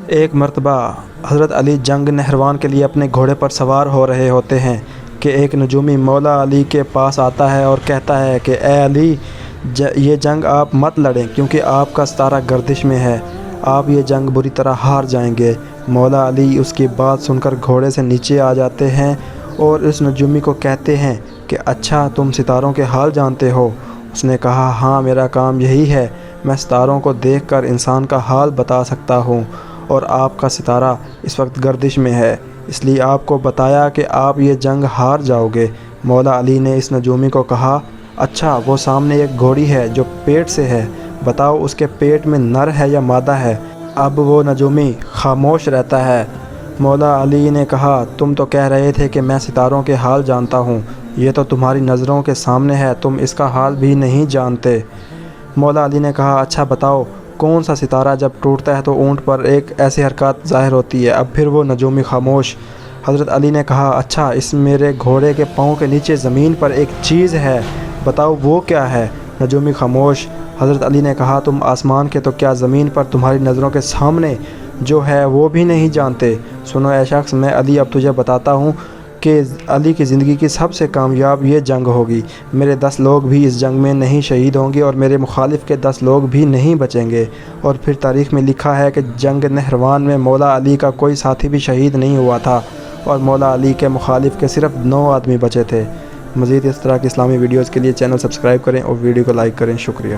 ایک مرتبہ حضرت علی جنگ نہروان کے لیے اپنے گھوڑے پر سوار ہو رہے ہوتے ہیں کہ ایک نجومی مولا علی کے پاس آتا ہے اور کہتا ہے کہ اے علی، یہ جنگ آپ مت لڑیں کیونکہ آپ کا ستارہ گردش میں ہے، آپ یہ جنگ بری طرح ہار جائیں گے۔ مولا علی اس کی بات سن کر گھوڑے سے نیچے آ جاتے ہیں اور اس نجومی کو کہتے ہیں کہ اچھا تم ستاروں کے حال جانتے ہو؟ اس نے کہا ہاں، میرا کام یہی ہے، میں ستاروں کو دیکھ کر انسان کا حال بتا سکتا ہوں، اور آپ کا ستارہ اس وقت گردش میں ہے، اس لیے آپ کو بتایا کہ آپ یہ جنگ ہار جاؤ گے۔ مولا علی نے اس نجومی کو کہا اچھا، وہ سامنے ایک گھوڑی ہے جو پیٹ سے ہے، بتاؤ اس کے پیٹ میں نر ہے یا مادہ ہے؟ اب وہ نجومی خاموش رہتا ہے۔ مولا علی نے کہا تم تو کہہ رہے تھے کہ میں ستاروں کے حال جانتا ہوں، یہ تو تمہاری نظروں کے سامنے ہے، تم اس کا حال بھی نہیں جانتے۔ مولا علی نے کہا اچھا بتاؤ، کون سا ستارہ جب ٹوٹتا ہے تو اونٹ پر ایک ایسی حرکات ظاہر ہوتی ہے؟ اب پھر وہ نجومی خاموش۔ حضرت علی نے کہا اچھا، اس میرے گھوڑے کے پاؤں کے نیچے زمین پر ایک چیز ہے، بتاؤ وہ کیا ہے؟ نجومی خاموش۔ حضرت علی نے کہا تم آسمان کے تو کیا زمین پر تمہاری نظروں کے سامنے جو ہے وہ بھی نہیں جانتے؟ سنو اے شخص، میں علی اب تجھے بتاتا ہوں کہ علی کی زندگی کی سب سے کامیاب یہ جنگ ہوگی، میرے 10 لوگ بھی اس جنگ میں نہیں شہید ہوں گے اور میرے مخالف کے 10 لوگ بھی نہیں بچیں گے۔ اور پھر تاریخ میں لکھا ہے کہ جنگ نہروان میں مولا علی کا کوئی ساتھی بھی شہید نہیں ہوا تھا اور مولا علی کے مخالف کے صرف 9 آدمی بچے تھے۔ مزید اس طرح کی اسلامی ویڈیوز کے لیے چینل سبسکرائب کریں اور ویڈیو کو لائک کریں۔ شکریہ۔